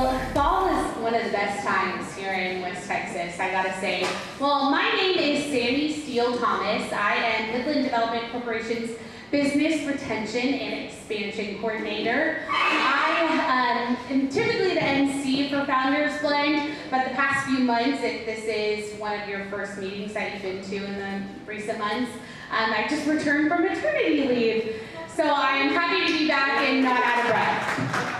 Well, fall is one of the best times here in West Texas, I gotta say. Well, my name is Sammy Steele Thomas. I am Midland Development Corporation's Business Retention and Expansion Coordinator. I am typically the MC for Founders Blend, but the past few months, if this is one of your first meetings that you've been to in the recent months, I just returned from maternity leave. So I'm happy to be back and not out of breath.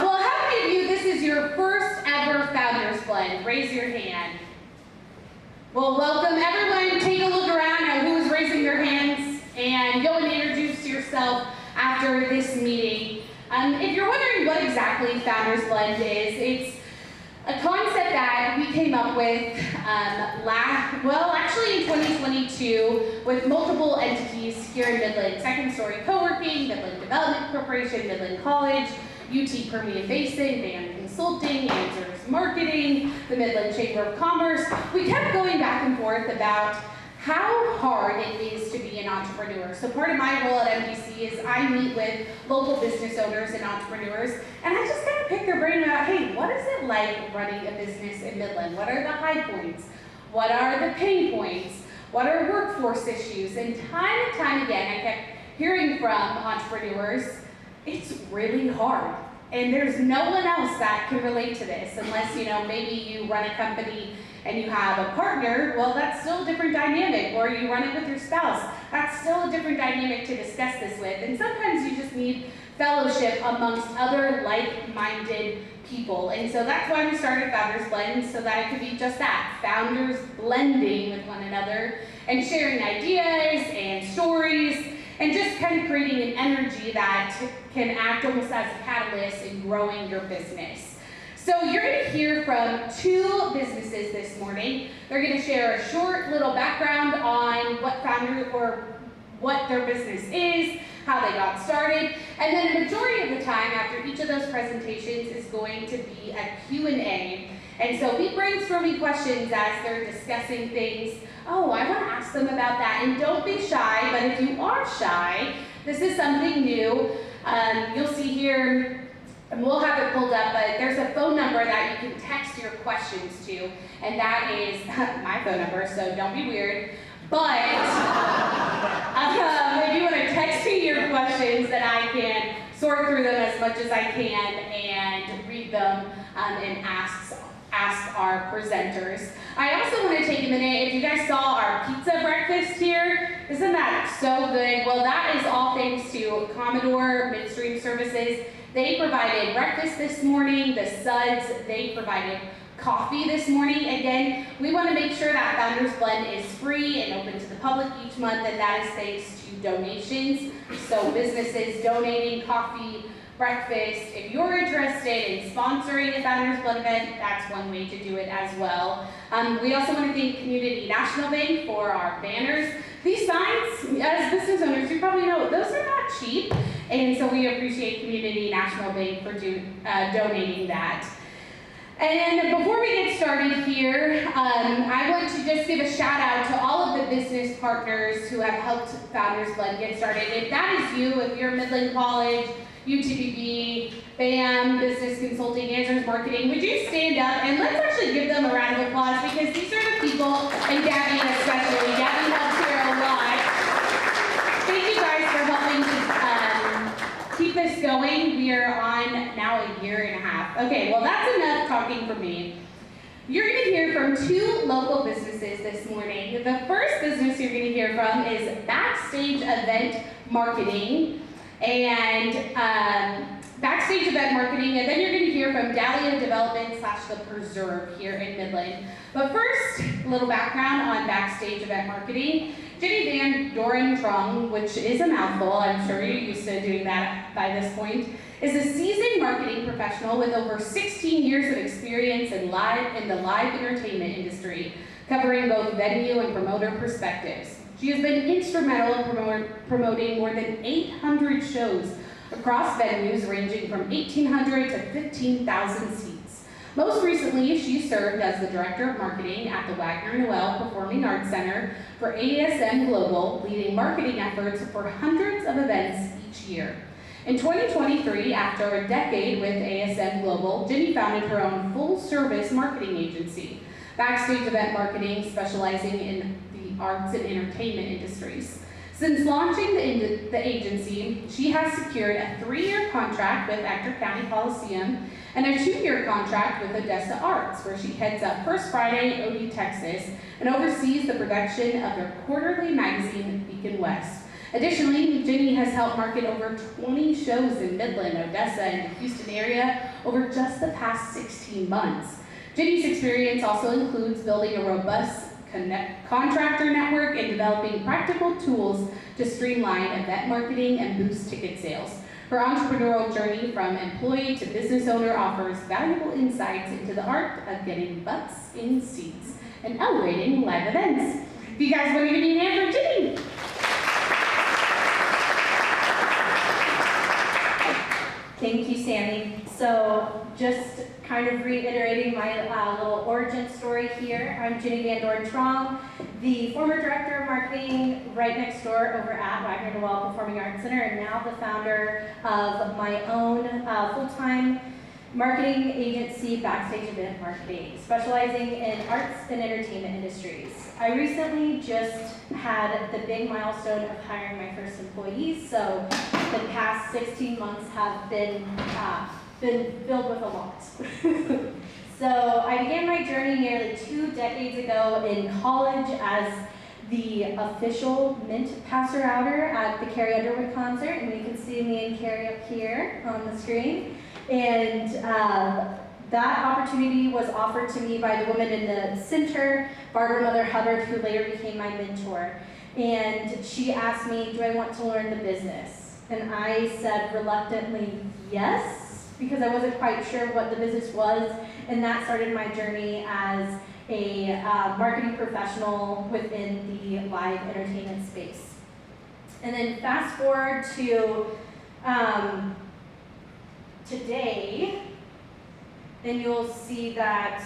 Well, how many of you, this is your first ever Founders Blend? Raise your hand. Well, welcome everyone. Take a look around at who's raising their hands, and go and introduce yourself after this meeting. If you're wondering what exactly Founders Blend is, it's a concept that we came up with actually in 2022 with multiple entities here in Midland. Second Story Coworking, Midland Development Corporation, Midland College, UT Permian Basin, Band Consulting, Answers Marketing, the Midland Chamber of Commerce. We kept going back and forth about how hard it is to be an entrepreneur. So part of my role at MDC is I meet with local business owners and entrepreneurs, and I just kind of pick their brain about, hey, what is it like running a business in Midland? What are the high points? What are the pain points? What are workforce issues? And time again, I kept hearing from entrepreneurs, it's really hard. And there's no one else that can relate to this unless, maybe you run a company and you have a partner. Well, that's still a different dynamic. Or you run it with your spouse. That's still a different dynamic to discuss this with. And sometimes you just need fellowship amongst other like-minded people. And so that's why we started Founders Blend, so that it could be just that, founders blending with one another and sharing ideas and stories and just kind of creating an energy that can act almost as a catalyst in growing your business. So you're going to hear from two businesses this morning. They're going to share a short little background on what their business is, how they got started, and then a majority of the time after each of those presentations is going to be a Q&A. And so be brainstorming questions as they're discussing things. Oh, I want to ask them about that. And don't be shy, but if you are shy, this is something new. You'll see here, and we'll have it pulled up, but there's a phone number that you can text your questions to, and that is my phone number, so don't be weird. But if you want to text me your questions, then I can sort through them as much as I can and read them and ask our presenters. I also want to take a minute, if you guys saw our pizza breakfast here, isn't that so good? Well, that is all thanks to Commodore Midstream Services. They provided breakfast this morning, the Suds, they provided coffee this morning. Again, we want to make sure that Founders Blend is free and open to the public each month, and that is thanks to donations. So businesses donating coffee, breakfast. If you're interested in sponsoring a Founders Blend event, that's one way to do it as well. We also want to thank Community National Bank for our banners. These signs, as business owners, you probably know, those are not cheap, and so we appreciate Community National Bank for donating that. And before we get started here, I want to just give a shout out to all of the business partners who have helped Founders Blend get started. If that is you, if you're Midland College, UTPB, BAM, Business Consulting, Answers Marketing, would you stand up and let's actually give them a round of applause, because these are the people, and Gabby especially. Gabby helps here a lot. Thank you guys for helping to keep this going. We are on now a year and a half. Okay, well that's enough talking for me. You're going to hear from two local businesses this morning. The first business you're going to hear from is Backstage Event Marketing. And Backstage Event Marketing, and then you're going to hear from Dahlia Development / The Preserve here in Midland. But first, a little background on Backstage Event Marketing. Jenny Van Doren Trong, which is a mouthful, I'm sure you're used to doing that by this point, is a seasoned marketing professional with over 16 years of experience in the live entertainment industry, covering both venue and promoter perspectives. She has been instrumental in promoting more than 800 shows across venues ranging from 1,800 to 15,000 seats. Most recently, she served as the Director of Marketing at the Wagner Noel Performing Arts Center for ASM Global, leading marketing efforts for hundreds of events each year. In 2023, after a decade with ASM Global, Jenny founded her own full-service marketing agency, Backstage Event Marketing, specializing in the arts and entertainment industries. Since launching the agency, she has secured a 3-year contract with Ector County Coliseum and a 2-year contract with Odessa Arts, where she heads up First Friday, OD, Texas, and oversees the production of their quarterly magazine, Beacon West. Additionally, Jenny has helped market over 20 shows in Midland, Odessa, and the Houston area over just the past 16 months. Jenny's experience also includes building a robust contractor network and developing practical tools to streamline event marketing and boost ticket sales. Her entrepreneurial journey from employee to business owner offers valuable insights into the art of getting butts in seats and elevating live events. If you guys want to give me an hand for Jenny. Thank you, Sammy. So just kind of reiterating my little origin story here. I'm Jenny Van Doren-Trong, the former director of marketing right next door over at Wagner Noel Performing Arts Center, and now the founder of my own full-time marketing agency, Backstage Event Marketing, specializing in arts and entertainment industries. I recently just had the big milestone of hiring my first employees, so the past 16 months have been filled with a lot. So I began my journey nearly 2 decades ago in college as the official mint passer-outer at the Carrie Underwood concert, and you can see me and Carrie up here on the screen. And that opportunity was offered to me by the woman in the center, Barbara Mother Hubbard, who later became my mentor. And she asked me, do I want to learn the business? And I said reluctantly, yes, because I wasn't quite sure what the business was. And that started my journey as a marketing professional within the live entertainment space. And then fast forward to today, then you'll see that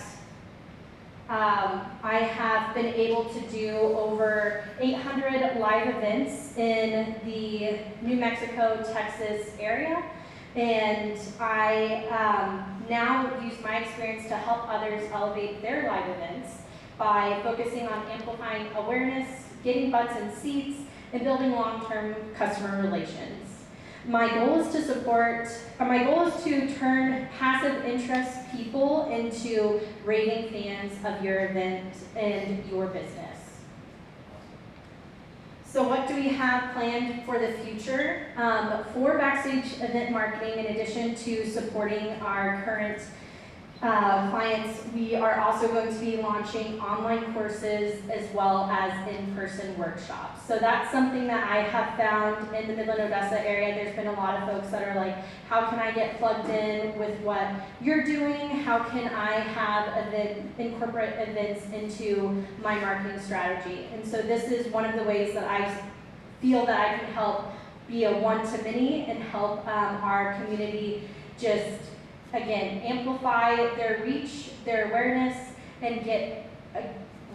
I have been able to do over 800 live events in the New Mexico, Texas area. And I now use my experience to help others elevate their live events by focusing on amplifying awareness, getting butts in seats, and building long-term customer relations. My goal is to turn passive interest people into raving fans of your event and your business. So what do we have planned for the future? For Backstage Event Marketing, in addition to supporting our current clients, we are also going to be launching online courses as well as in-person workshops. So that's something that I have found in the Midland, Odessa area. There's been a lot of folks that are like, how can I get plugged in with what you're doing? How can I incorporate events into my marketing strategy? And so this is one of the ways that I feel that I can help be a one-to-many and help our community just, again, amplify their reach, their awareness, and get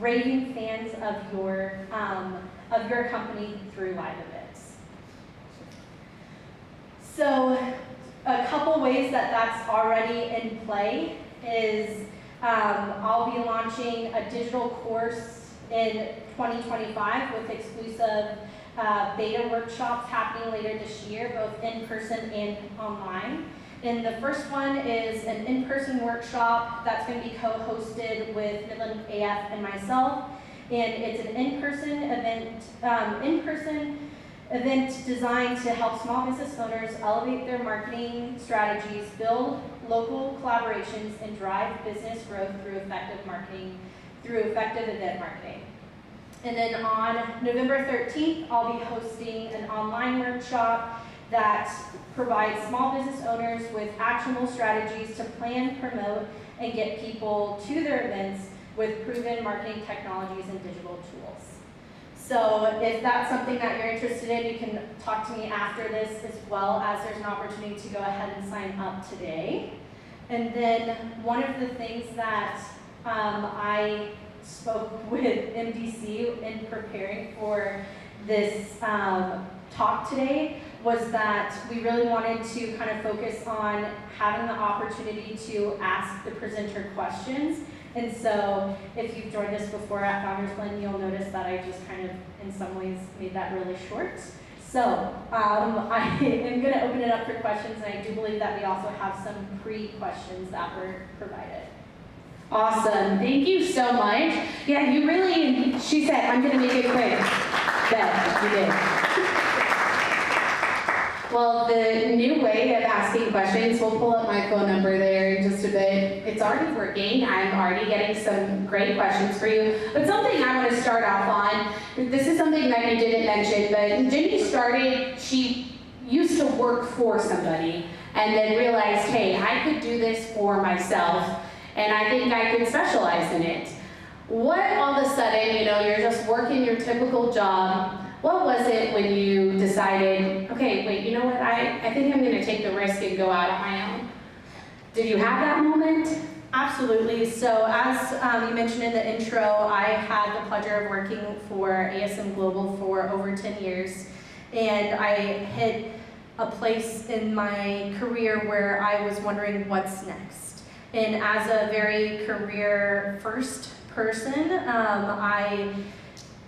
raving fans of your company through live events. So a couple ways that that's already in play is I'll be launching a digital course in 2025 with exclusive beta workshops happening later this year, both in person and online. And the first one is an in-person workshop that's going to be co-hosted with Midland AF and myself. And it's an in-person event designed to help small business owners elevate their marketing strategies, build local collaborations, and drive business growth through effective event marketing. And then on November 13th, I'll be hosting an online workshop that provides small business owners with actionable strategies to plan, promote, and get people to their events with proven marketing technologies and digital tools. So if that's something that you're interested in, you can talk to me after this, as well as there's an opportunity to go ahead and sign up today. And then one of the things that I spoke with MDC in preparing for this talk today was that we really wanted to kind of focus on having the opportunity to ask the presenter questions. And so if you've joined us before at Founders Blend, you'll notice that I just kind of, in some ways, made that really short. So I am going to open it up for questions, and I do believe that we also have some pre-questions that were provided. Awesome, thank you so much. Yeah, you really, she said, I'm gonna make it quick. Bet, you did. Well, the new way of asking questions, we'll pull up my phone number there in just a bit. It's already working. I'm already getting some great questions for you. But something I want to start off on, this is something that you didn't mention, but Ginny started, she used to work for somebody and then realized, hey, I could do this for myself and I think I could specialize in it. What all of a sudden, you're just working your typical job. What was it when you decided, okay, wait, you know what, I think I'm going to take the risk and go out on my own? Did you have that moment? Absolutely. So as you mentioned in the intro, I had the pleasure of working for ASM Global for over 10 years. And I hit a place in my career where I was wondering what's next. And as a very career first person, I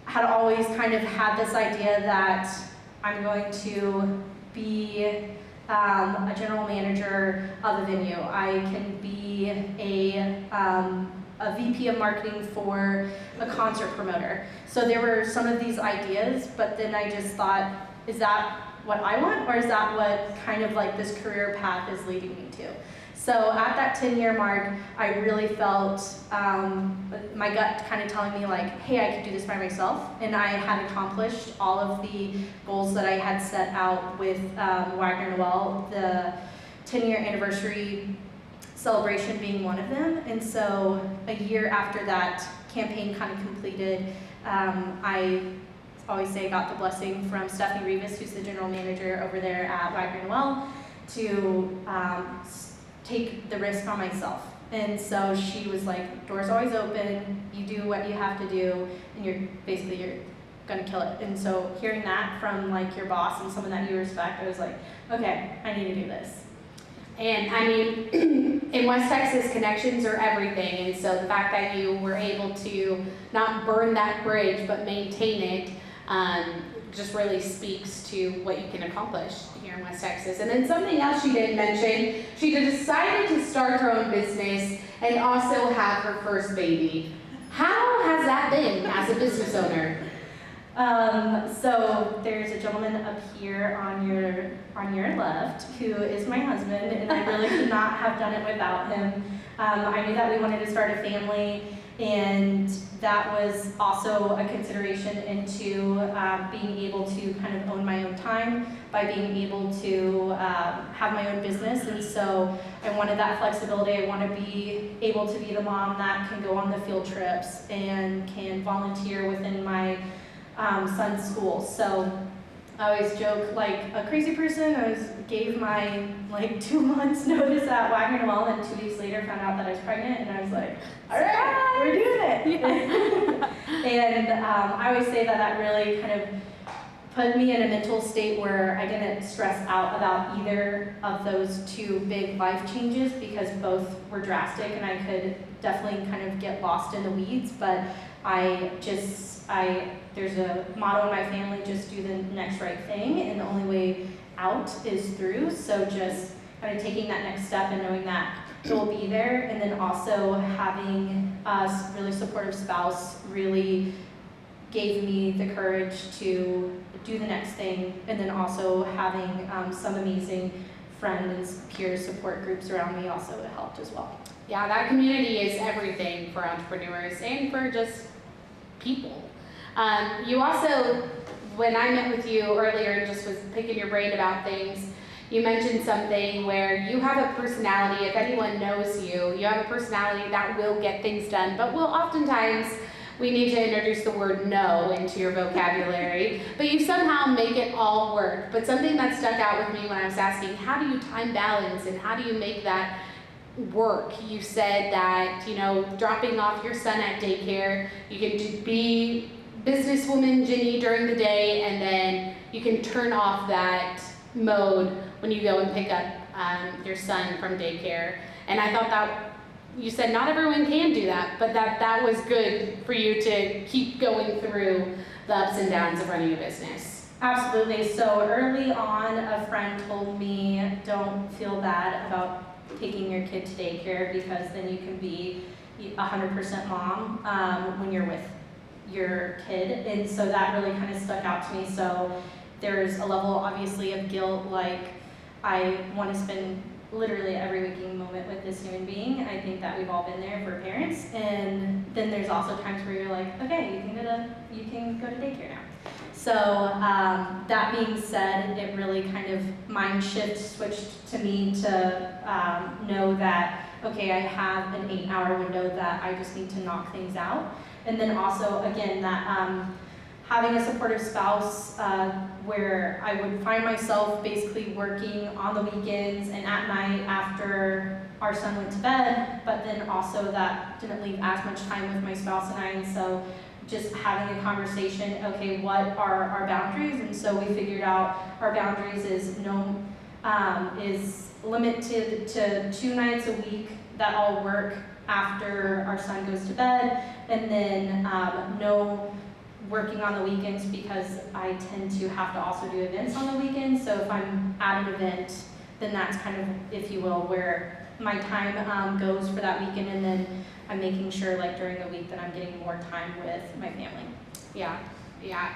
had always kind of had this idea that I'm going to be a general manager of a venue. I can be a VP of marketing for a concert promoter. So there were some of these ideas, but then I just thought, is that what I want, or is that what kind of like this career path is leading me to? So at that 10-year mark, I really felt my gut kind of telling me like, hey, I could do this by myself. And I had accomplished all of the goals that I had set out with Wagner Noel, the 10-year anniversary celebration being one of them. And so a year after that campaign kind of completed, I always say I got the blessing from Stephanie Rivas, who's the general manager over there at Wagner Noel, to take the risk on myself. And so she was like, door's always open, you do what you have to do, and you're gonna kill it. And so hearing that from like your boss and someone that you respect, I was like, okay, I need to do this. And I mean, in West Texas, connections are everything. And so the fact that you were able to not burn that bridge, but maintain it, just really speaks to what you can accomplish here in West Texas. And then something else she did mention, she decided to start her own business and also have her first baby. How has that been as a business owner? So there's a gentleman up here on your left who is my husband, and I really could not have done it without him. I knew that we wanted to start a family, and that was also a consideration into being able to kind of own my own time by being able to have my own business. And so I wanted that flexibility. I want to be able to be the mom that can go on the field trips and can volunteer within my son's school. So I always joke like a crazy person. I gave my 2 months notice at Wagner Noel, and 2 weeks later found out that I was pregnant, and I was like, all right, we're doing it. Yeah. And I always say that really kind of put me in a mental state where I didn't stress out about either of those two big life changes, because both were drastic and I could definitely kind of get lost in the weeds. But there's a motto in my family, just do the next right thing, and the only way out is through. So just kind of taking that next step and knowing that it will be there, and then also having a really supportive spouse really gave me the courage to do the next thing, and then also having some amazing friends and peer support groups around me also helped as well. Yeah, that community is everything for entrepreneurs and for just people. You also, when I met with you earlier and just was picking your brain about things, you mentioned something where you have a personality. If anyone knows you, you have a personality that will get things done, but will oftentimes, we need to introduce the word no into your vocabulary, but you somehow make it all work. But something that stuck out with me when I was asking, how do you time balance and how do you make that work? You said that, dropping off your son at daycare, you can be businesswoman Ginny during the day, and then you can turn off that mode when you go and pick up your son from daycare. And I thought that you said not everyone can do that, but that was good for you to keep going through the ups and downs of running a business. Absolutely. So early on, a friend told me, don't feel bad about taking your kid to daycare because then you can be 100% mom when you're with your kid. And so that really kind of stuck out to me. So there's a level, obviously, of guilt, like I want to spend literally every waking moment with this human being. I think that we've all been there for parents. And then there's also times where you're like, okay, you can go to daycare now. So that being said, it really kind of mind shift switched to me to know that, okay, I have an 8-hour window that I just need to knock things out. And then also, again, that having a supportive spouse where I would find myself basically working on the weekends and at night after our son went to bed, but then also that didn't leave as much time with my spouse and I, and so just having a conversation, okay, what are our boundaries? And so we figured out our boundaries is is limited to 2 nights a week that I'll work after our son goes to bed, and then no working on the weekends because I tend to have to also do events on the weekends. So if I'm at an event, then that's kind of, if you will, where my time goes for that weekend, and then I'm making sure like during the week that I'm getting more time with my family. Yeah.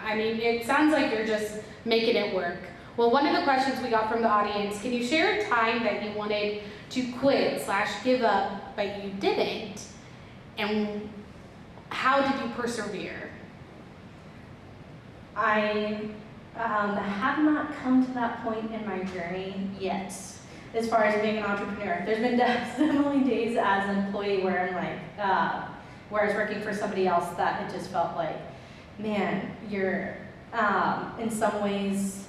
I mean, it sounds like you're just making it work. Well, one of the questions we got from the audience, can you share a time that you wanted to quit/give up, but you didn't? And how did you persevere? I have not come to that point in my journey yet, as far as being an entrepreneur. There's been definitely days as an employee where I'm like, where I was working for somebody else that it just felt like, man, you're in some ways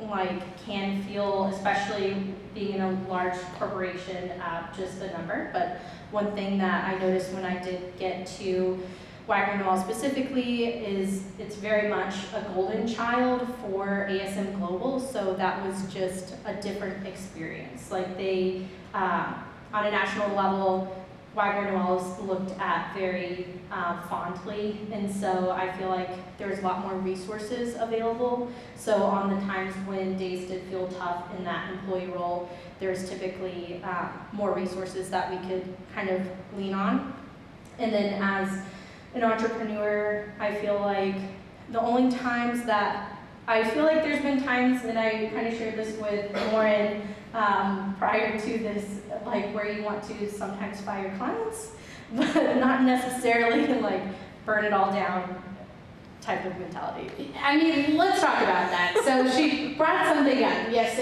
like can feel, especially being in a large corporation, just a number. But one thing that I noticed when I did get to Entrepreneurial specifically is it's very much a golden child for ASM Global, so that was just a different experience. Like they, on a national level, Entrepreneurial is looked at very fondly, and so I feel like there's a lot more resources available. So on the times when days did feel tough in that employee role, there's typically more resources that we could kind of lean on. And then as an entrepreneur, I feel like the only times that I feel like there's been times, and I kind of shared this with Lauren prior to this, like where you want to sometimes fire clients, but not necessarily like burn it all down type of mentality. I mean, let's talk about that. So she brought something up. Yes,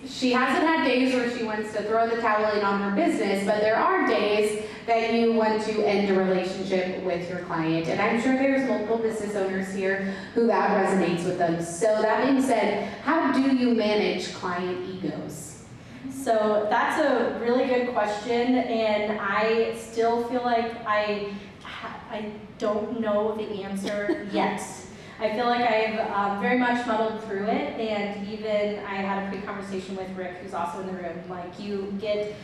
she hasn't had days where she wants to throw the towel in on her business, but there are days that you want to end a relationship with your client. And I'm sure there's multiple business owners here who that resonates with them. So that being said, how do you manage client egos? So that's a really good question, and I still feel like I don't know the answer yet. I feel like I've very much muddled through it, and even I had a pre-conversation with Rick, who's also in the room. Like you get,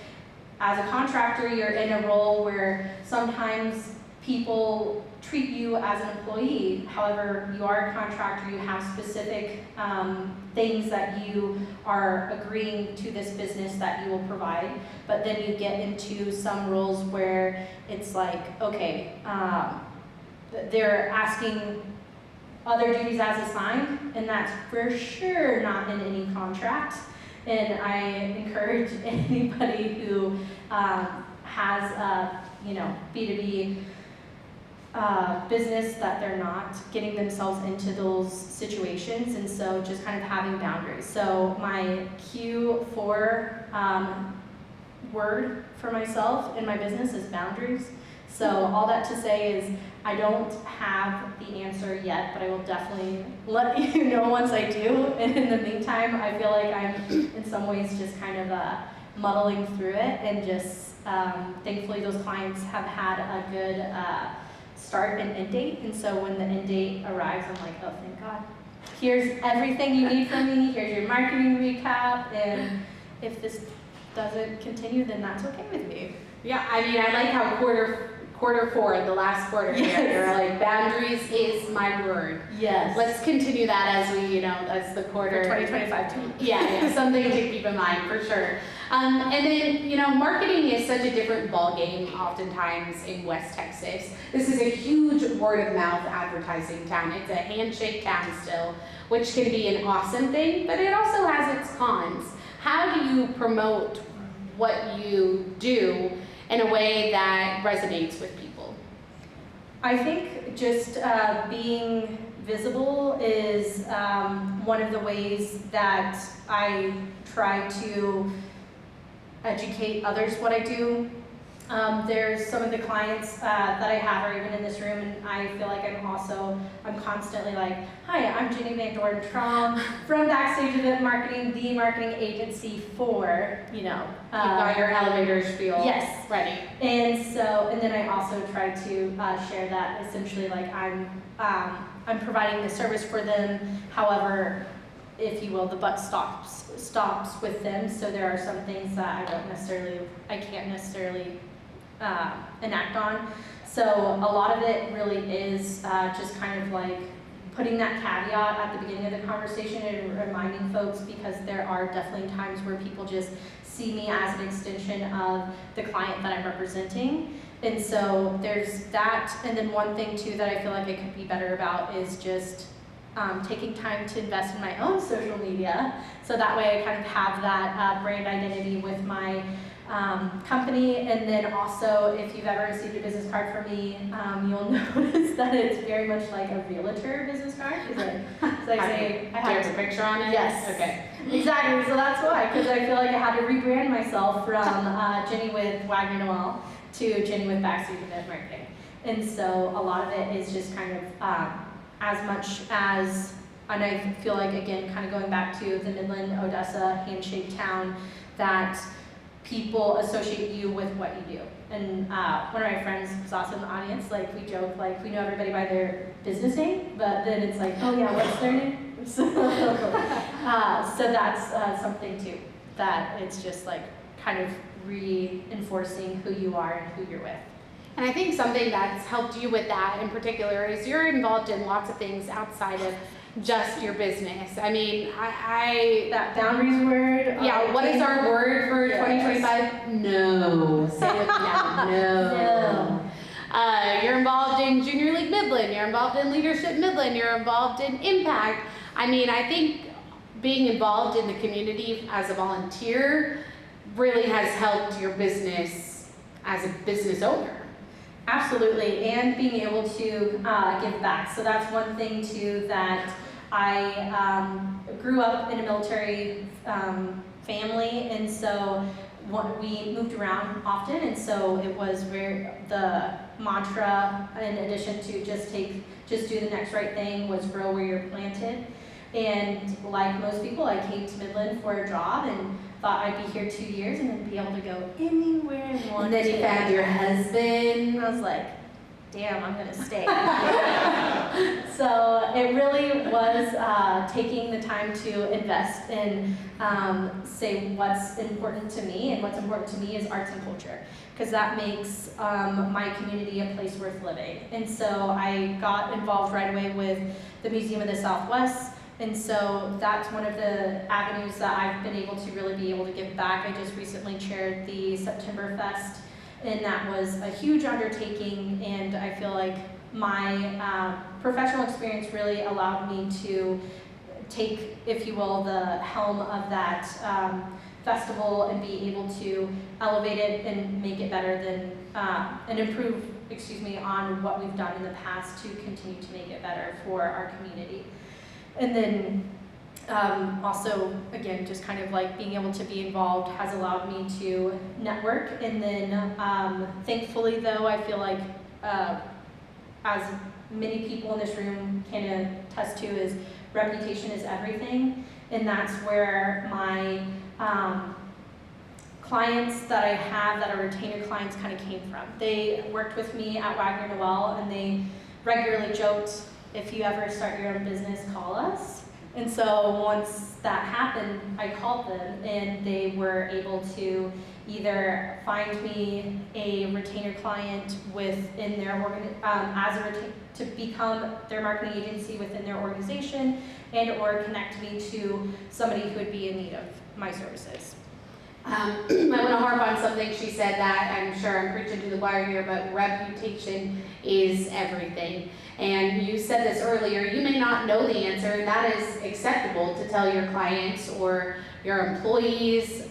as a contractor, you're in a role where sometimes people treat you as an employee. However, you are a contractor, you have specific things that you are agreeing to this business that you will provide, but then you get into some roles where it's like, okay, they're asking other duties as assigned, and that's for sure not in any contract. And I encourage anybody who has a B2B business that they're not getting themselves into those situations, and so just kind of having boundaries. So my Q4 word for myself in my business is boundaries. So all that to say is I don't have the answer yet, but I will definitely let you know once I do. And in the meantime, I feel like I'm in some ways just kind of muddling through it, and just thankfully those clients have had a good start and end date. And so when the end date arrives, I'm like, oh, thank God. here's everything you need from me, here's your marketing recap, and if this doesn't continue, then that's okay with me. Yeah, I mean, I like how quarter four, the last quarter here, Yes. you're like, boundaries is my word. Yes. Let's continue that as we, as the quarter. For 2025 too. Yeah, something to keep in mind for sure. And then, marketing is such a different ballgame oftentimes in West Texas. This is a huge word of mouth advertising town. It's a handshake town still, which can be an awesome thing, but it also has its cons. How do you promote what you do in a way that resonates with people? I think just being visible is one of the ways that I try to educate others what I do. There's some of the clients that I have are even in this room, and I feel like I'm constantly like, hi, I'm Jenny Van Dorn-Trom from Backstage Event Marketing, the marketing agency for, You've got your elevator spiel yes. ready. And then I also try to share that essentially like I'm providing the service for them. However, if you will, the buck stops with them. So there are some things that I can't necessarily enact on. So a lot of it really is just kind of like putting that caveat at the beginning of the conversation and reminding folks, because there are definitely times where people just see me as an extension of the client that I'm representing. And so there's that. And then one thing too that I feel like I could be better about is just taking time to invest in my own social media. So that way I kind of have that brand identity with my company. And then also, if you've ever received a business card from me, you'll notice that it's very much like a realtor business card. Is it? So I say, Do you have a picture on it? Yes. Okay. Exactly, so that's why, because I feel like I had to rebrand myself from Jenny with Wagner Noel to Jenny with Backstage Event Marketing. And so a lot of it is just kind of as much as, and I feel like, again, kind of going back to the Midland, Odessa, handshake town, that people associate you with what you do. And one of my friends was also in the audience, like we joke, like we know everybody by their business name, but then it's like, oh yeah, what's their name? So that's something too, that it's just like kind of reinforcing who you are and who you're with. And I think something that's helped you with that in particular is you're involved in lots of things outside of just your business. I mean, That boundaries word. Yeah, what is our word for Yes. 2025? No. Say it with me now. No. You're involved in Junior League Midland. You're involved in Leadership Midland. You're involved in Impact. I mean, I think being involved in the community as a volunteer really has helped your business as a business owner. Absolutely, and being able to give back. So that's one thing too, that I grew up in a military family, and so we moved around often, and so it was where the mantra, in addition to just do the next right thing, was grow where you're planted. And like most people, I came to Midland for a job and thought I'd be here 2 years and then be able to go anywhere I wanted. And then you found your husband. I was like, damn, I'm gonna stay. So it really was taking the time to invest in, say what's important to me, and what's important to me is arts and culture, because that makes my community a place worth living. And so I got involved right away with the Museum of the Southwest. And so that's one of the avenues that I've been able to really be able to give back. I just recently chaired the September Fest, and that was a huge undertaking, and I feel like my professional experience really allowed me to take, if you will, the helm of that festival and be able to elevate it and make it better than, and improve, on what we've done in the past to continue to make it better for our community. And then also, again, just kind of like being able to be involved has allowed me to network. And then thankfully though, I feel like as many people in this room can attest to, is reputation is everything. And that's where my clients that I have that are retainer clients kind of came from. They worked with me at Wagner Noel, and they regularly joked if you ever start your own business, call us. And so once that happened, I called them and they were able to either find me a retainer client within their to become their marketing agency within their organization, and or connect me to somebody who would be in need of my services. I want to harp on something she said that I'm sure I'm preaching to the choir here, but reputation is everything. And you said this earlier, you may not know the answer, and that is acceptable to tell your clients or your employees,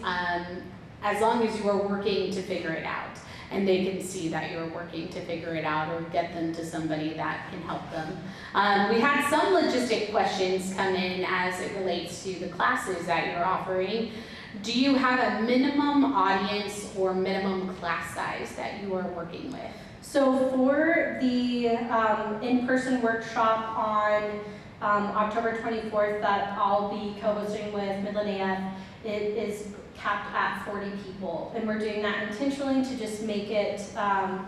as long as you are working to figure it out. And they can see that you're working to figure it out or get them to somebody that can help them. We had some logistic questions come in as it relates to the classes that you're offering. Do you have a minimum audience or minimum class size that you are working with? So for the in-person workshop on October 24th that I'll be co-hosting with Midland AF, it is capped at 40 people. And we're doing that intentionally to just make it,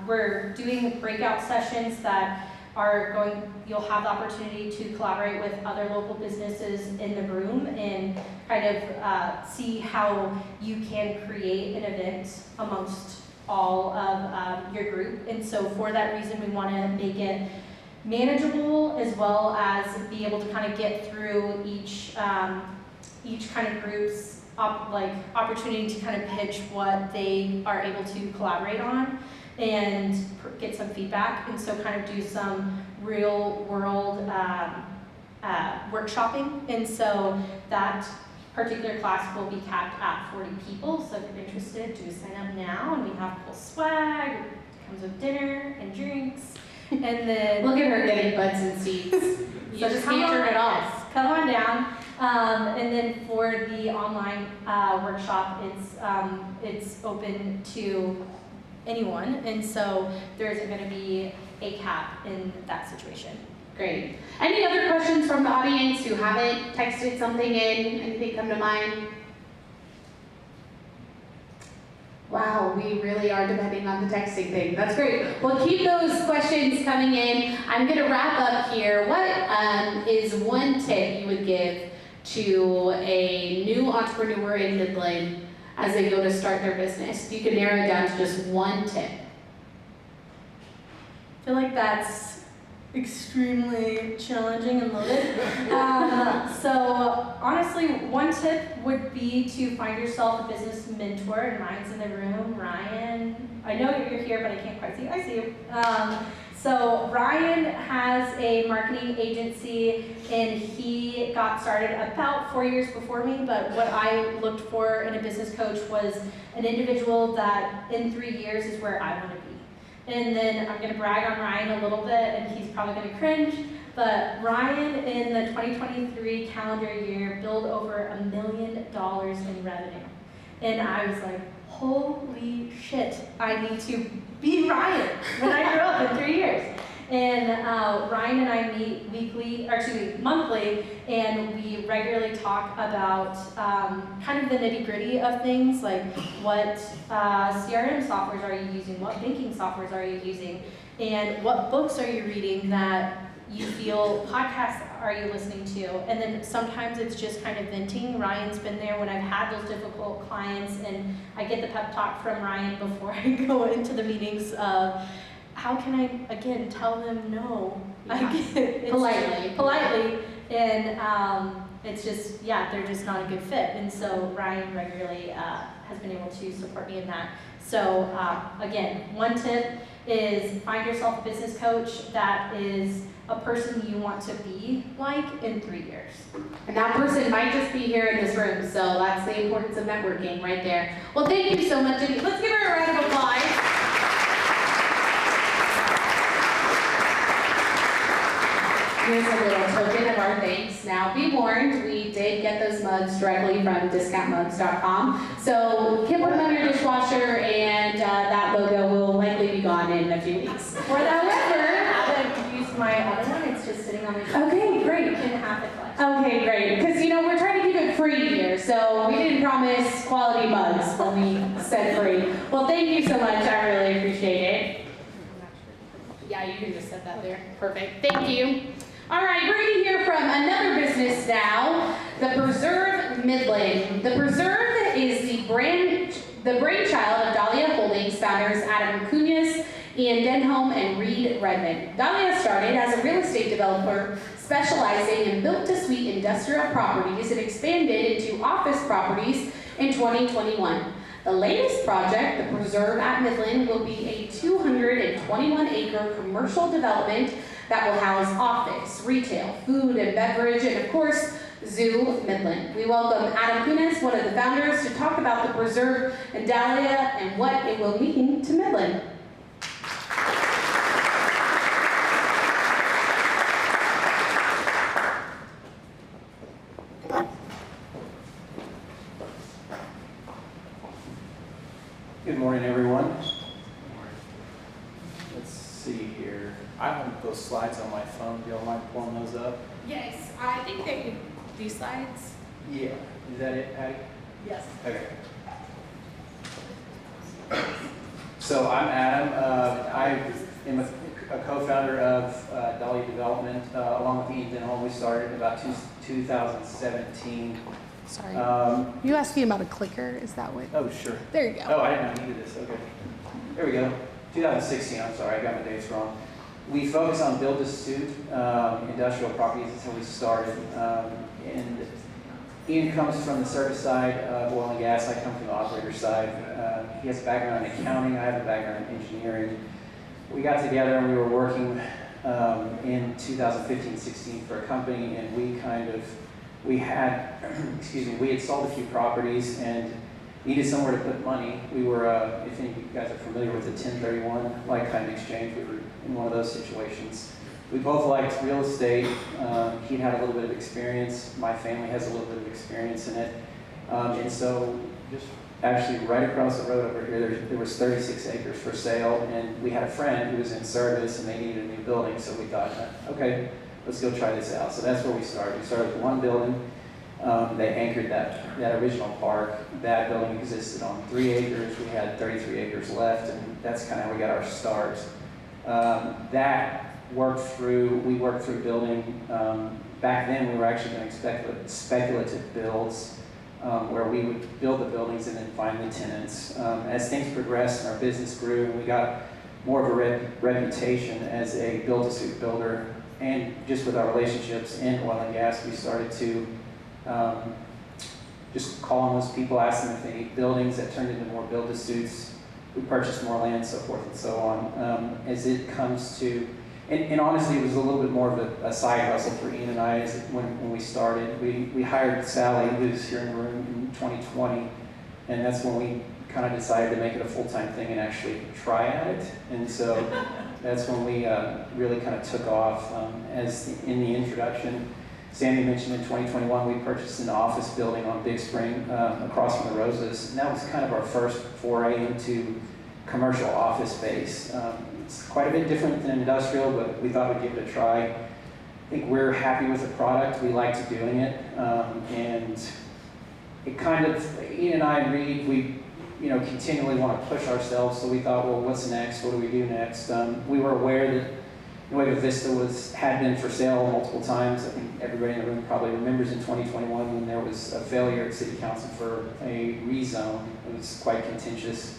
we're doing breakout sessions that are going, you'll have the opportunity to collaborate with other local businesses in the room and kind of see how you can create an event amongst all of your group. And so for that reason, we want to make it manageable as well as be able to kind of get through each kind of group's opportunity to kind of pitch what they are able to collaborate on and get some feedback, and so kind of do some real world workshopping. And so that particular class will be capped at 40 people, so if you're interested, do sign up now, and we have cool swag, it comes with dinner and drinks, and then... Look at her getting butts and seats. You So just can't turn it off. yes, come on down. And then for the online workshop, it's open to anyone, and so there isn't going to be a cap in that situation. Great. Any other questions from the audience who haven't texted something in? Anything come to mind? Wow, we really are depending on the texting thing. That's great. Well, keep those questions coming in. I'm going to wrap up here. What is one tip you would give to a new entrepreneur in Midland as they go to start their business? You can narrow it down to just one tip. I feel like that's extremely challenging and loaded. So honestly, one tip would be to find yourself a business mentor, and Ryan's in the room. Ryan, I know you're here, but I can't quite see you. I see you. So Ryan has a marketing agency, and he got started about 4 years before me, but what I looked for in a business coach was an individual that in 3 years is where I want to be. And then I'm going to brag on Ryan a little bit, and he's probably going to cringe, but Ryan in the 2023 calendar year billed over $1 million in revenue. And I was like, holy shit, I need to be Ryan when I grow up in 3 years. And Ryan and I meet monthly, and we regularly talk about kind of the nitty-gritty of things, like what CRM softwares are you using, what banking softwares are you using, and what books are you reading that you feel, podcasts are you listening to. And then sometimes it's just kind of venting. Ryan's been there when I've had those difficult clients, and I get the pep talk from Ryan before I go into the meetings of, how can I, again, tell them no? Yeah. Politely, and it's just, yeah, they're just not a good fit. And so Ryan regularly has been able to support me in that. So again, one tip is find yourself a business coach that is a person you want to be like in 3 years. And that person might just be here in this room, so that's the importance of networking right there. Well, thank you so much, Jenny. Let's give her a round of applause. Here's a little token of our thanks. Now, be warned, we did get those mugs directly from discountmugs.com. So keep them on your dishwasher, and that logo will likely be gone in a few weeks. Or that I haven't used my other one, it's just sitting on my shelf. Okay, great. You can have the collection. Okay, great. Because, we're trying to keep it free here, so we didn't promise quality mugs when we said free. Well, thank you so much. I really appreciate it. Yeah, you can just set that there. Perfect. Thank you. All right, we're going to hear from another business now, the Preserve Midland. The Preserve is the brainchild of Dahlia Holdings founders Adam Cunez, Ian Denholm, and Reed Redmond. Dahlia started as a real estate developer specializing in built-to-suit industrial properties and expanded into office properties in 2021. The latest project, the Preserve at Midland, will be a 221-acre commercial development that will house office, retail, food and beverage, and of course, Zoo Midland. We welcome Adam Cunez, one of the founders, to talk about the Preserve and Dahlia and what it will mean to Midland. Good morning, everyone. Let's see here. I have those slides on my phone. Do y'all mind pulling those up? Yes, I think they these slides. Yeah. Is that it, Patty? Yes. Okay. So I'm Adam. I am a co-founder of Dahlia Development, along with Ian Denholm. We started in about 2017. Sorry. You asked me about a clicker. Is that what? Oh, sure. There you go. Oh, I didn't know you needed this. Okay. There we go. 2016. I'm sorry, I got my dates wrong. We focus on build-to-suit industrial properties. That's how we started. And Ian comes from the service side of oil and gas. I come from the operator side. He has a background in accounting. I have a background in engineering. We got together and we were working in 2015-16 for a company, and we had sold a few properties and needed somewhere to put money. We were, if any of you guys are familiar with the 1031 like-kind exchange, we were in one of those situations. We both liked real estate. He'd had a little bit of experience. My family has a little bit of experience in it. And so just actually right across the road over here, there was 36 acres for sale, and we had a friend who was in service and they needed a new building, so we thought, okay, let's go try this out. So that's where we started. We started with one building. They anchored that original park. That building existed on 3 acres. We had 33 acres left, and that's kind of how we got our start. We worked through building. Back then, we were actually doing speculative builds, where we would build the buildings and then find the tenants. As things progressed and our business grew, and we got more of a reputation as a build-to-suit builder, and just with our relationships in oil and gas, we started to just call on those people, ask them if they need buildings. That turned into more build-to-suits. We purchased more land, so forth and so on. As it comes to, and honestly, it was a little bit more of a side hustle for Ian and I when we started. We hired Sally, who's here in the room, in 2020, and that's when we kind of decided to make it a full-time thing and actually try at it. And so that's when we really kind of took off. As in the introduction, Sandy mentioned in 2021, we purchased an office building on Big Spring across from the Roses. And that was kind of our first foray into commercial office space. It's quite a bit different than industrial, but we thought we'd give it a try. I think we're happy with the product. We liked doing it. And it kind of, Ian and I and Reed, we continually want to push ourselves. So we thought, well, what's next? What do we do next? We were aware that Nueva Vista had been for sale multiple times. I think everybody in the room probably remembers in 2021 when there was a failure at City Council for a rezone. It was quite contentious.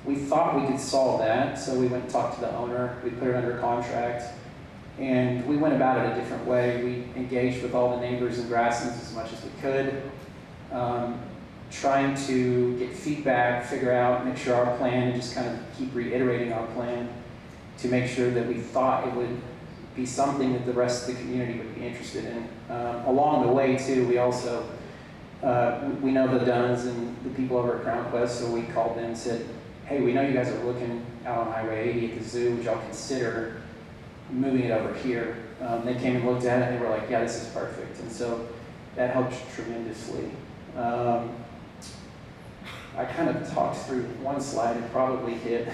We thought we could solve that, so we went and talked to the owner. We put it under contract, and we went about it a different way. We engaged with all the neighbors and grasslands as much as we could, trying to get feedback, figure out, make sure our plan, and just kind of keep reiterating our plan to make sure that we thought it would be something that the rest of the community would be interested in. Along the way, too, we also, we know the Duns and the people over at Crown Quest, so we called them and said, hey, we know you guys are looking out on Highway 80 at the zoo. Would y'all consider moving it over here? They came and looked at it, and they were like, yeah, this is perfect. And so that helped tremendously. I kind of talked through one slide and probably hit.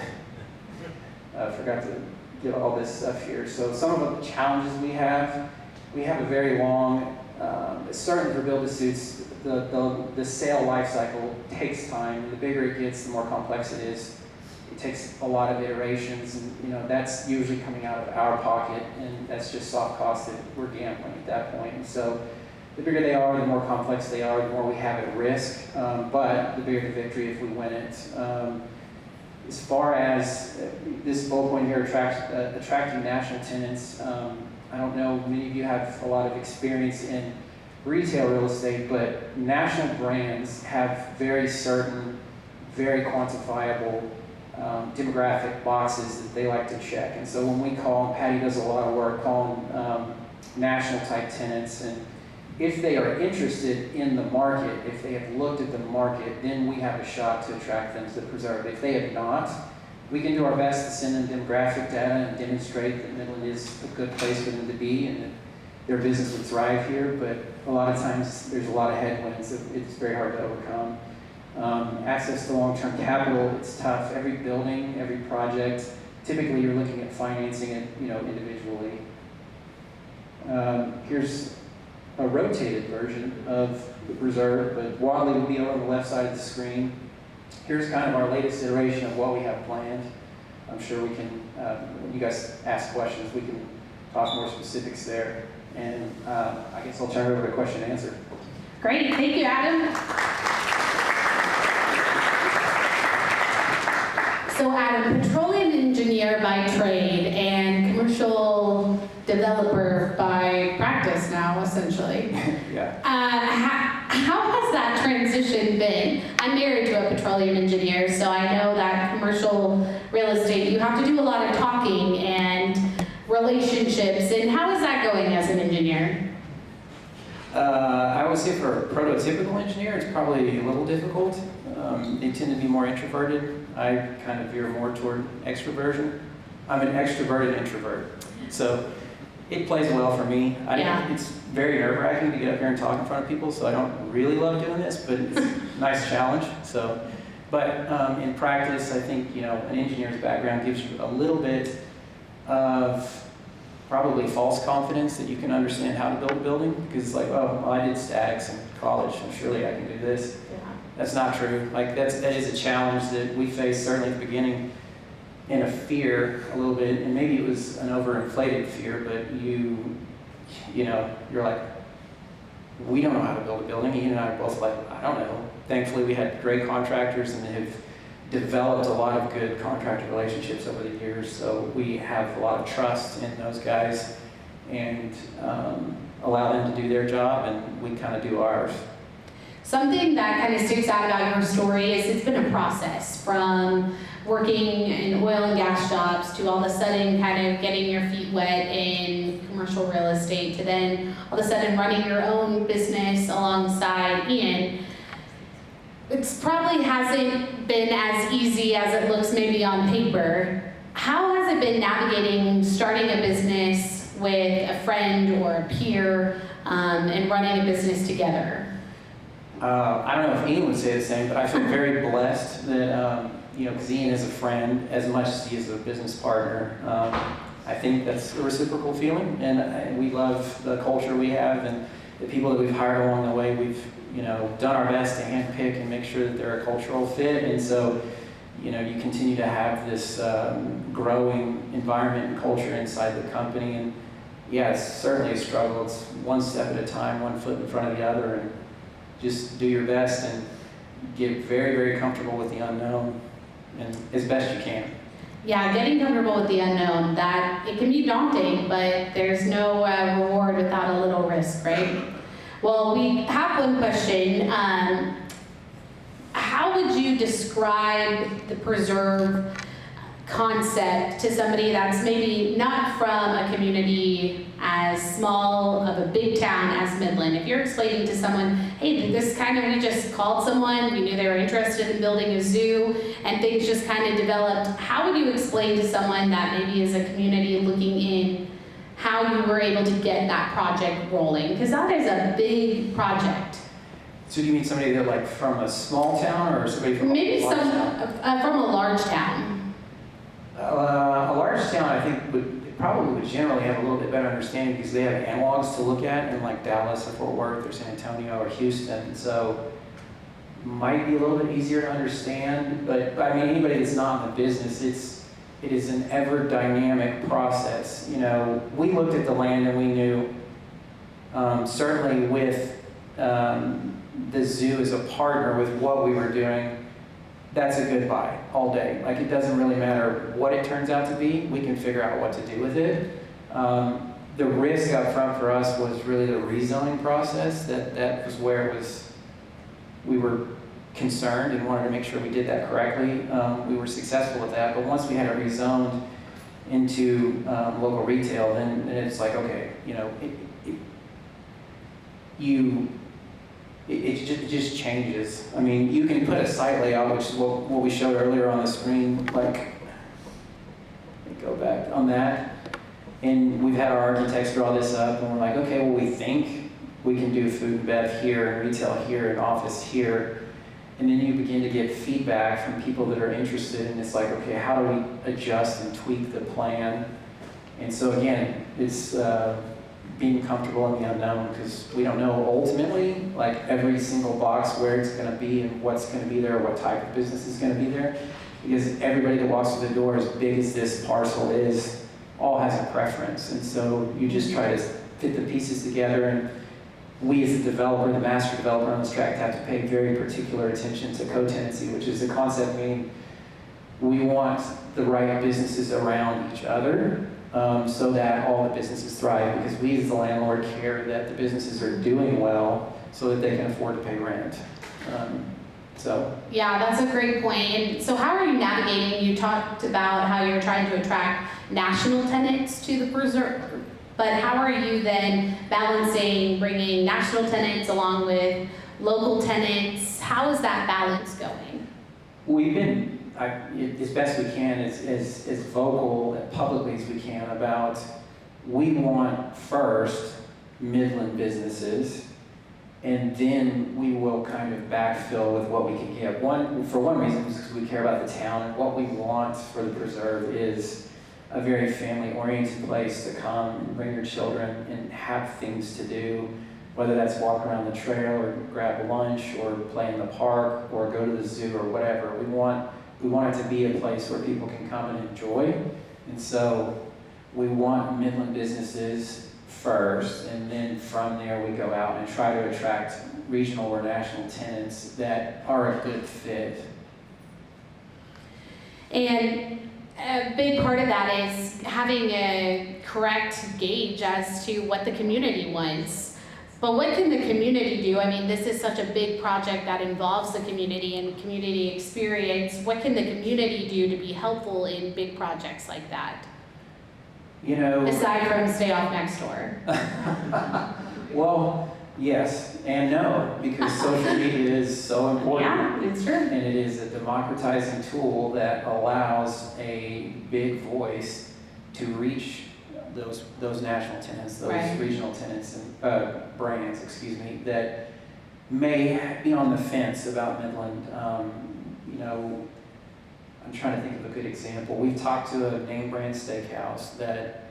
Forgot to get all this stuff here. So some of the challenges we have a very long, starting for build-to-suits, the sale life cycle takes time. The bigger it gets, the more complex it is. it takes a lot of iterations, and that's usually coming out of our pocket, and that's just soft cost that we're gambling at that point. And so the bigger they are, the more complex they are, the more we have at risk, but the bigger the victory if we win it. As far as this bullet point here, attracting national tenants, I don't know, many of you have a lot of experience in retail real estate, but national brands have very certain, very quantifiable demographic boxes that they like to check. And so when we call, and Patty does a lot of work calling national type tenants, and if they are interested in the market, if they have looked at the market, then we have a shot to attract them to the preserve. If they have not, we can do our best to send them demographic data and demonstrate that Midland is a good place for them to be and that their business would thrive here, but a lot of times there's a lot of headwinds that it's very hard to overcome. Access to long-term capital, it's tough. Every building, every project, typically you're looking at financing it, individually. Here's a rotated version of the preserve, but Wadley will be on the left side of the screen. Here's kind of our latest iteration of what we have planned. I'm sure we can, when you guys ask questions, we can talk more specifics there. And I guess I'll turn it over to question and answer. Great, thank you, Adam. So Adam, petroleum engineer by trade and commercial developer by practice now, essentially. Yeah. How has that transition been? I'm married to a petroleum engineer, so I know that commercial real estate, you have to do a lot of talking and relationships, and how is that going as an engineer? I would say for a prototypical engineer, it's probably a little difficult. They tend to be more introverted. I kind of veer more toward extroversion. I'm an extroverted introvert, so it plays well for me. It's very nerve-wracking to get up here and talk in front of people, so I don't really love doing this, but it's a nice challenge. But in practice, I think an engineer's background gives you a little bit of probably false confidence that you can understand how to build a building, because it's like, oh, I did statics in college, so surely I can do this. Yeah. That's not true. Like that is a challenge that we faced certainly at the beginning, and a fear a little bit, and maybe it was an overinflated fear, but you're like, we don't know how to build a building. Ian and I are both like, I don't know. Thankfully, we had great contractors and have developed a lot of good contractor relationships over the years, so we have a lot of trust in those guys and allow them to do their job, and we kind of do ours. Something that kind of sticks out about your story is it's been a process from working in oil and gas jobs to all of a sudden kind of getting your feet wet in commercial real estate to then all of a sudden running your own business alongside Ian. It probably hasn't been as easy as it looks maybe on paper. How has it been navigating starting a business with a friend or a peer and running a business together? I don't know if Ian would say the same, but I feel very blessed that, because Ian is a friend as much as he is a business partner. I think that's a reciprocal feeling, and we love the culture we have and the people that we've hired along the way. We've, done our best to handpick and make sure that they're a cultural fit, and so, you continue to have this growing environment and culture inside the company, and yeah, it's certainly a struggle. It's one step at a time, one foot in front of the other, and just do your best and get very, very comfortable with the unknown, and as best you can. Yeah, getting comfortable with the unknown, that it can be daunting, but there's no reward without a little risk, right? Well, we have one question. How would you describe the preserve concept to somebody that's maybe not from a community as small of a big town as Midland? If you're explaining to someone, hey, this kind of, we just called someone, we knew they were interested in building a zoo, and things just kind of developed, how would you explain to someone that maybe is a community looking in how you were able to get that project rolling? Because that is a big project. So do you mean somebody that like from a small town, or somebody from maybe a large town? From a large town. A large town, I think, would generally have a little bit better understanding because they have analogs to look at in like Dallas or Fort Worth or San Antonio or Houston. So might be a little bit easier to understand, but I mean, anybody that's not in the business, it is an ever dynamic process. You know, we looked at the land and we knew, certainly with the zoo as a partner with what we were doing, that's a good buy all day. Like, it doesn't really matter what it turns out to be, we can figure out what to do with it. The risk up front for us was really the rezoning process. That was where it was, we were concerned and wanted to make sure we did that correctly. We were successful with that, but once we had it rezoned into local retail, then it's like, okay, you know, it just changes. I mean, you can put a site layout, which is what we showed earlier on the screen, like, let me go back on that. And we've had our architects draw this up, and we're like, okay, well, we think we can do food and bev here, and retail here, and office here. And then you begin to get feedback from people that are interested, and it's like, okay, how do we adjust and tweak the plan? And so again, it's being comfortable in the unknown, because we don't know ultimately, like, every single box where it's going to be and what's going to be there, what type of business is going to be there. Because everybody that walks through the door, as big as this parcel is, all has a preference. And so you just try to fit the pieces together, and we as the developer, the master developer on this tract, have to pay very particular attention to co-tenancy, which is a concept meaning we want the right businesses around each other, so that all the businesses thrive, because we as the landlord care that the businesses are doing well so that they can afford to pay rent. Yeah, that's a great point. And so how are you navigating? You talked about how you're trying to attract national tenants to the preserve, but how are you then balancing bringing national tenants along with local tenants? How is that balance going? We've been, as best we can, as vocal publicly as we can about, we want first Midland businesses, and then we will kind of backfill with what we can get. For one reason, is because we care about the town, and what we want for the preserve is a very family-oriented place to come and bring your children and have things to do, whether that's walk around the trail or grab lunch or play in the park or go to the zoo or whatever. We want it to be a place where people can come and enjoy. And so we want Midland businesses first, and then from there we go out and try to attract regional or national tenants that are a good fit. And a big part of that is having a correct gauge as to what the community wants. But what can the community do? I mean, this is such a big project that involves the community and community experience. What can the community do to be helpful in big projects like that? You know, aside from stay off next door. Well, yes and no, because social media is so important. Yeah, it's true. And it is a democratizing tool that allows a big voice to reach those national tenants, those right. regional tenants and brands, that may be on the fence about Midland. You know, I'm trying to think of a good example. We've talked to a name brand steakhouse that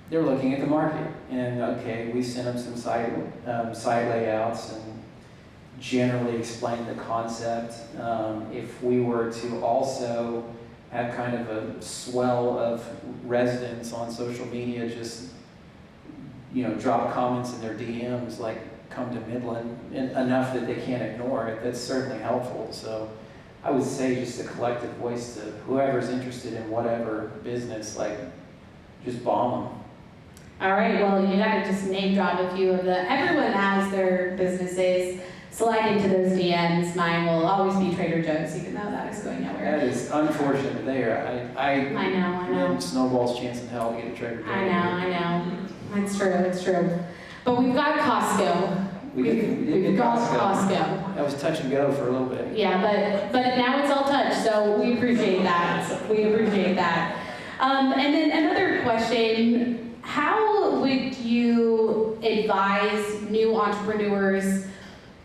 they're looking at the market, and okay, we sent them some site layouts and generally explained the concept. If we were to also have kind of a swell of residents on social media, just, you know, drop comments in their DMs like, come to Midland, enough that they can't ignore it, that's certainly helpful. So I would say just a collective voice to whoever's interested in whatever business, like, just bomb them. All right, well, you gotta just name drop a few of everyone has their businesses. Slide into those DMs. Mine will always be Trader Joe's, even though that is going nowhere. That is unfortunate there. I know. Snowball's chance in hell to get a Trader Joe's. I know. It's true. But we've got Costco. We've got Costco. That was touch and go for a little bit. Yeah, but now it's all touch, so we appreciate that. And then another question, how would you advise new entrepreneurs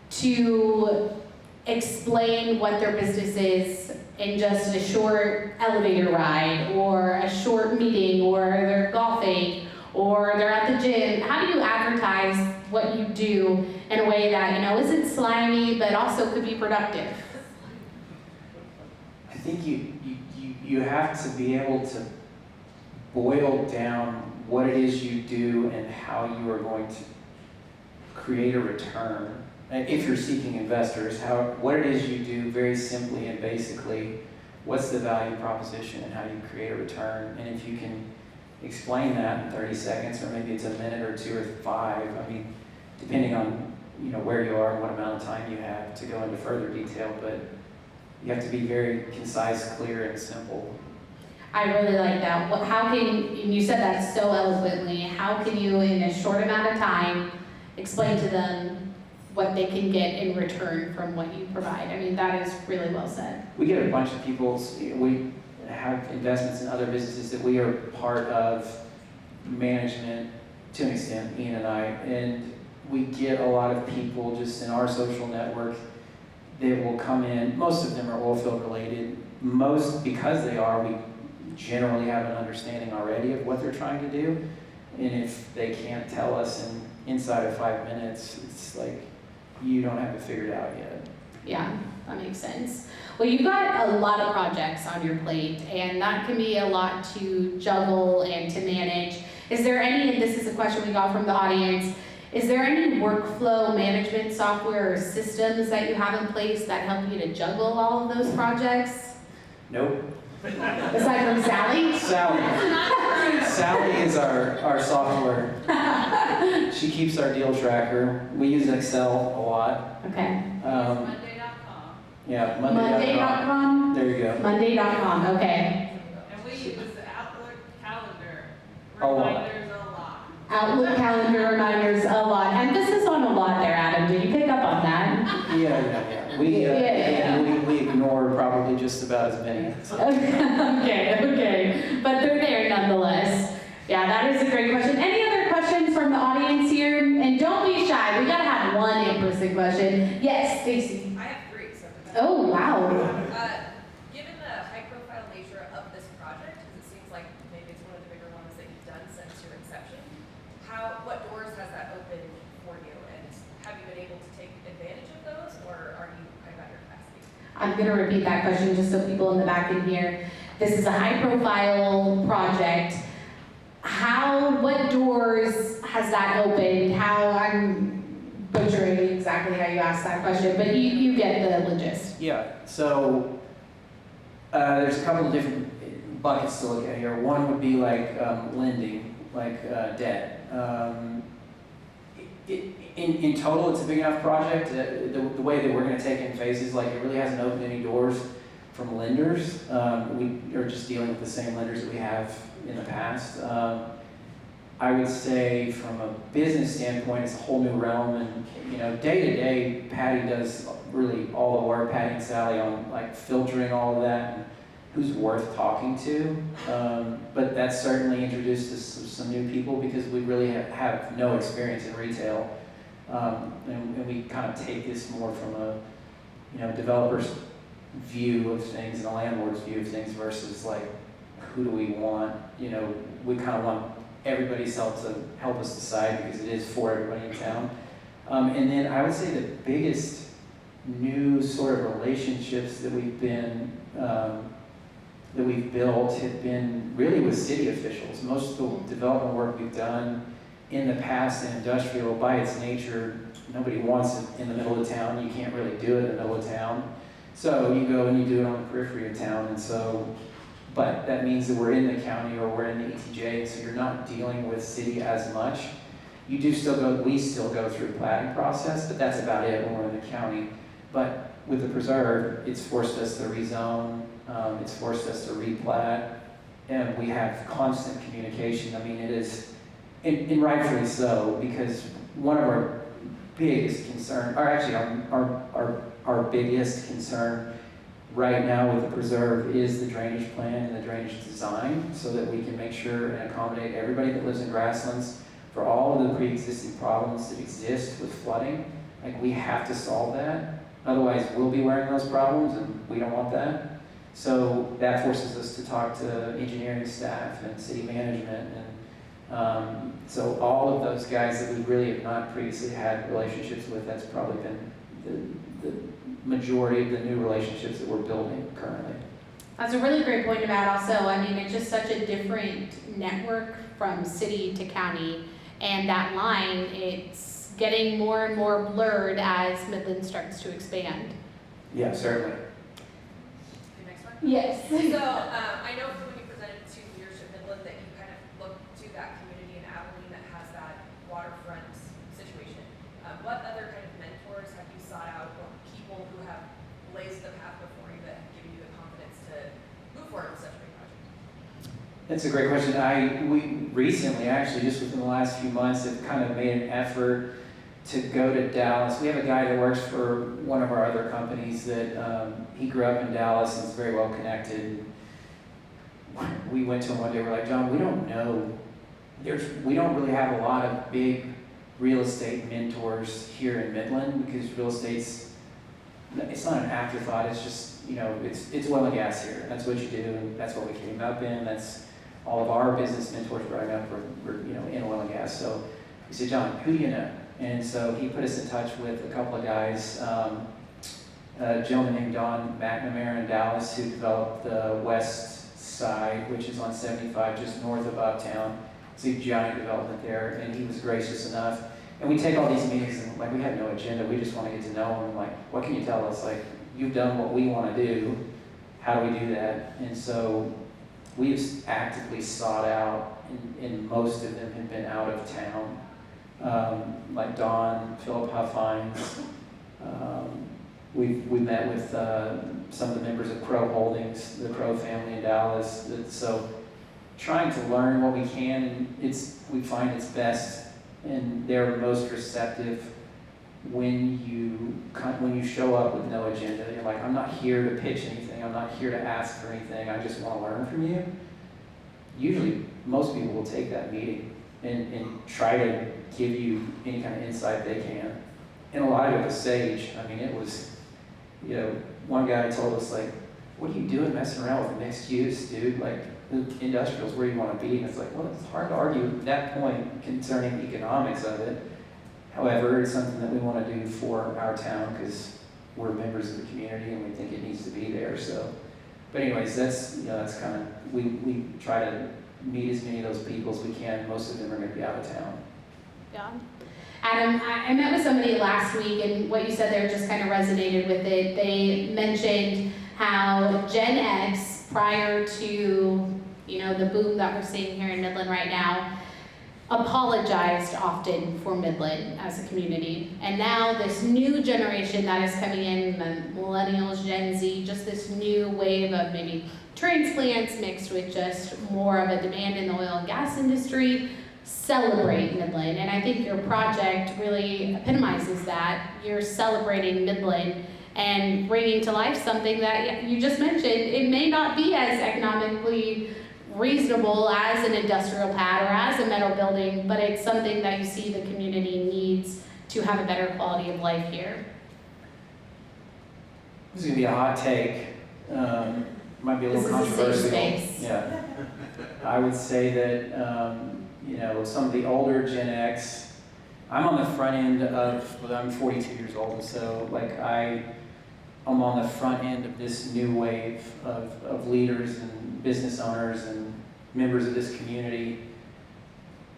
to explain what their business is in just a short elevator ride or a short meeting, or they're golfing or they're at the gym? How do you advertise what you do in a way that, isn't slimy, but also could be productive? I think you have to be able to boil down what it is you do and how you are going to create a return. And if you're seeking investors, what it is you do very simply and basically, what's the value proposition and how you create a return. And if you can explain that in 30 seconds, or maybe it's a minute or 2 or 5, depending on where you are and what amount of time you have to go into further detail, but you have to be very concise, clear, and simple. I really like that. And you said that so eloquently, how can you, in a short amount of time, explain to them what they can get in return from what you provide? That is really well said. We get a bunch of people, we have investments in other businesses that we are part of management to an extent, Ian and I, and we get a lot of people just in our social network that will come in. Most of them are oil field related. Most, because they are, we generally have an understanding already of what they're trying to do. And if they can't tell us inside of 5 minutes, it's like, you don't have it figured out yet. Yeah, that makes sense. Well, you've got a lot of projects on your plate, and that can be a lot to juggle and to manage. Is there any, and this is a question we got from the audience, is there any workflow management software or systems that you have in place that help you to juggle all of those projects? Nope. Aside from Sally? Sally is our software. She keeps our deal tracker. We use Excel a lot. Okay. Monday.com. Yeah, Monday.com. Monday.com? There you go. Monday.com, okay. And we use Outlook calendar. A lot. Reminders a lot. Outlook calendar reminders a lot. Emphasis on a lot there, Adam. Did you pick up on that? Yeah. We ignore probably just about as many. So. Okay. But they're there nonetheless. Yeah, that is a great question. Any other questions from the audience here? And don't be shy. We gotta have one in-person question. Yes, Stacy. I have 3, so. Oh, wow. Given the high-profile nature of this project, because it seems like maybe it's one of the bigger ones that you've done since your inception, what doors has that opened for you, and have you been able to take advantage of those, or are you kind of at your capacity? I'm gonna repeat that question just so people in the back can hear. This is a high-profile project. What doors has that opened? I'm butchering exactly how you asked that question, but you get the gist. Yeah, so there's a couple of different buckets to look at here. One would be like lending, like debt. In total, it's a big enough project. The way that we're going to take it in phases, like it really hasn't opened any doors from lenders. We are just dealing with the same lenders that we have in the past. I would say from a business standpoint, it's a whole new realm, and day to day, Patty does really all the work, Patty and Sally, on like filtering all of that and who's worth talking to. But that's certainly introduced us some new people because we really have no experience in retail, and we kind of take this more from a developer's view of things and a landlord's view of things versus like who do we want. We kind of want everybody's help to help us decide because it is for everybody in town. And then I would say the biggest new sort of relationships that we've built have been really with city officials. Most of the development work we've done in the past in industrial, by its nature, nobody wants it in the middle of town. You can't really do it in the middle of town. So you go and you do it on the periphery of town, but that means that we're in the county or we're in the ETJ, so you're not dealing with city as much. We still go through the planning process, but that's about it when we're in the county. But with the preserve, it's forced us to rezone, it's forced us to replat, and we have constant communication. It is, and rightfully so, because one of our biggest concern, or actually our biggest concern right now with the preserve is the drainage plan and the drainage design, so that we can make sure and accommodate everybody that lives in grasslands for all of the pre-existing problems that exist with flooding. Like, we have to solve that, otherwise we'll be wearing those problems, and we don't want that. So that forces us to talk to engineering staff and city management So all of those guys that we really have not previously had relationships with, that's probably been the majority of the new relationships that we're building currently. That's a really great point about also, I mean, it's just such a different network from city to county, and that line, it's getting more and more blurred as Midland starts to expand. Yeah, certainly. The next one? Yes. So, I know from when you presented to Leadership Midland that you kind of look to that community in Abilene that has that waterfront situation. What other kind of mentors have you sought out, or people who have blazed the path before you that have given you the confidence to move forward with such a big project? That's a great question. We recently, actually, just within the last few months, have kind of made an effort to go to Dallas. We have a guy that works for one of our other companies that he grew up in Dallas and is very well connected. We went to him one day, we're like, John, we don't know. We don't really have a lot of big real estate mentors here in Midland because real estate's, it's not an afterthought, it's just, it's oil and gas here. That's what you do, and that's what we came up in. That's all of our business mentors growing up were in oil and gas. So we said, John, who do you know? And so he put us in touch with a couple of guys, a gentleman named Don McNamara in Dallas who developed the west side, which is on 75, just north of Uptown. It's a giant development there, and he was gracious enough. And we take all these meetings, and like we have no agenda, we just want to get to know him. And like, what can you tell us? Like, you've done what we want to do. How do we do that? And so we've actively sought out, and most of them have been out of town. Like Don, Philip Huffines. We met with some of the members of Crow Holdings, the Crow family in Dallas. So trying to learn what we can, we find it's best, and they're most receptive when you show up with no agenda. You're like, I'm not here to pitch anything. I'm not here to ask for anything. I just want to learn from you. Usually, most people will take that meeting and try to give you any kind of insight they can. And a lot of it was sage. I mean, it was, one guy told us, like, what are you doing messing around with mixed use, dude? Like, industrial's where you want to be. And it's like, well, it's hard to argue at that point concerning the economics of it. However, it's something that we want to do for our town because we're members of the community and we think it needs to be there. So, but anyways, that's kind of, we try to meet as many of those people as we can. Most of them are going to be out of town. Yeah. Adam, I met with somebody last week, and what you said there just kind of resonated with it. They mentioned how Gen X, prior to the boom that we're seeing here in Midland right now, apologized often for Midland as a community. And now this new generation that is coming in, the millennials, Gen Z, just this new wave of maybe transplants mixed with just more of a demand in the oil and gas industry, celebrate Midland. And I think your project really epitomizes that. You're celebrating Midland and bringing to life something that you just mentioned. It may not be as economically reasonable as an industrial pad or as a metal building, but it's something that you see the community needs to have a better quality of life here. This is going to be a hot take. Might be a little controversial. This is a safe space. Yeah. I would say that, some of the older Gen X, I'm on the front end I'm 42 years old, so like I'm on the front end of this new wave of leaders and business owners and members of this community.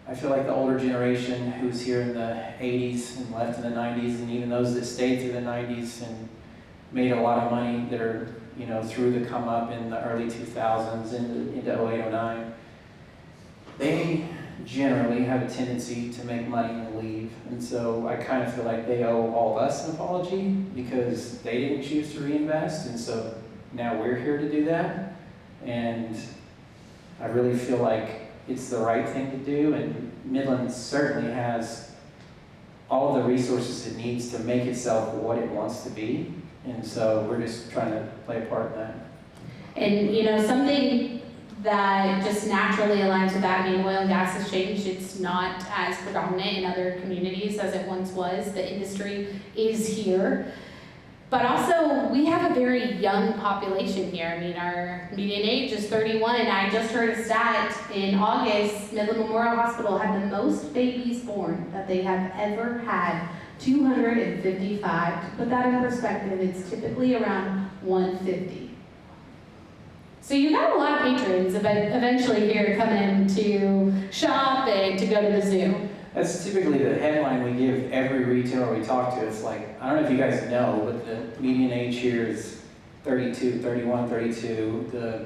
I feel like the older generation who's here in the 80s and left in the 90s, and even those that stayed through the 90s and made a lot of money that are, through the come up in the early 2000s into 08, 09, they generally have a tendency to make money and leave. And so I kind of feel like they owe all of us an apology because they didn't choose to reinvest. And so now we're here to do that. And I really feel like it's the right thing to do. And Midland certainly has all the resources it needs to make itself what it wants to be. And so we're just trying to play a part in that. And something that just naturally aligns with that. I mean, oil and gas has changed. It's not as predominant in other communities as it once was. The industry is here. But also, we have a very young population here. I mean, our median age is 31. I just heard a stat in August, Midland Memorial Hospital had the most babies born that they have ever had, 255. To put that in perspective, it's typically around 150. So you got a lot of patrons eventually here coming to shop and to go to the zoo. That's typically the headline we give every retailer we talk to. It's like, I don't know if you guys know, but the median age here is 32, 31, 32.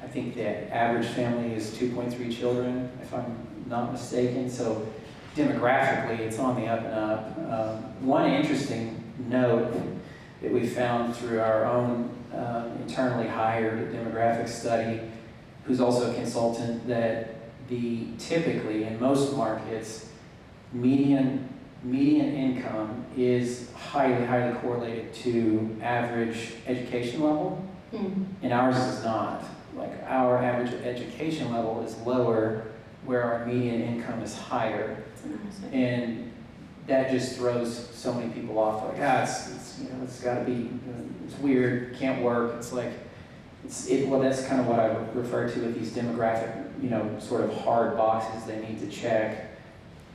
I think the average family is 2.3 children, if I'm not mistaken. So demographically, it's on the up and up. One interesting note that we found through our own internally hired demographic study, who's also a consultant, that typically in most markets, median income is highly correlated to average education level, and ours is not. Like, our average education level is lower, where our median income is higher, and that just throws so many people off. Like, it's got to be, it's weird, can't work. It's like, well, that's kind of what I refer to with these demographic, sort of hard boxes they need to check.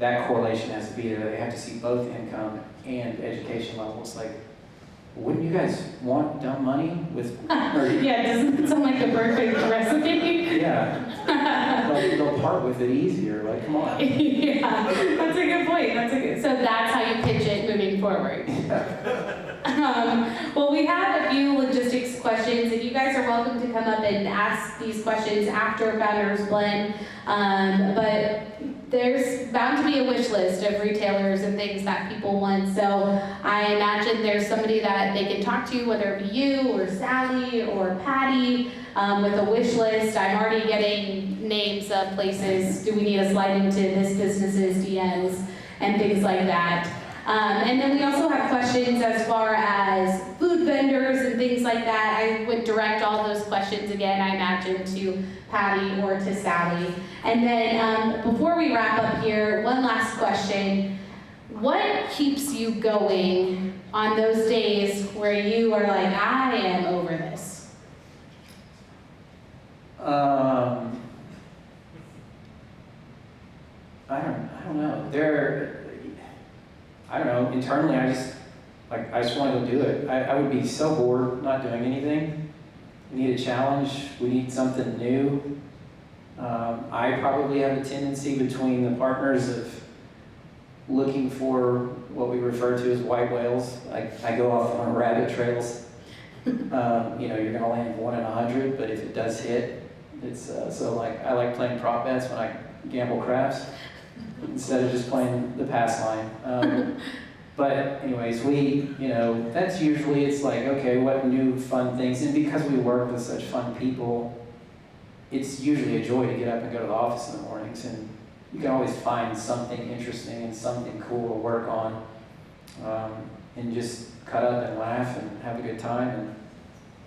That correlation has to be there. They have to see both income and education levels. Like, wouldn't you guys want dumb money with? Yeah, doesn't it sound like the perfect recipe? Yeah, they'll part with it easier. Like, come on. Yeah, that's a good point. So that's how you pitch it moving forward. Well, we have a few logistics questions, and you guys are welcome to come up and ask these questions after Founders Blend. But there's bound to be a wish list of retailers and things that people want. So I imagine there's somebody that they can talk to, whether it be you or Sally or Patty, with a wish list. I'm already getting names of places. Do we need to slide into this business's DMs and things like that? And then we also have questions as far as food vendors and things like that. I would direct all those questions again, I imagine, to Patty or to Sally. And then before we wrap up here, one last question. What keeps you going on those days where you are like, I am over this? I don't know. I don't know, internally I just want to go do it. I would be so bored not doing anything. We need a challenge, we need something new. I probably have a tendency between the partners of looking for what we refer to as white whales. I go off on rabbit trails. You're gonna land 1 in 100, but if it does hit, it's, I like playing prop bets when I gamble craps, instead of just playing the pass line. But anyways, that's usually, it's like, okay, what new fun things, and because we work with such fun people, it's usually a joy to get up and go to the office in the mornings, and you can always find something interesting and something cool to work on, and just cut up and laugh and have a good time,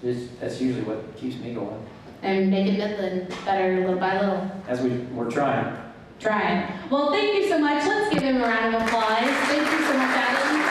and that's usually what keeps me going. And making Midland better little by little. As we're trying. Well, thank you so much. Let's give him a round of applause. Thank you so much, Adam.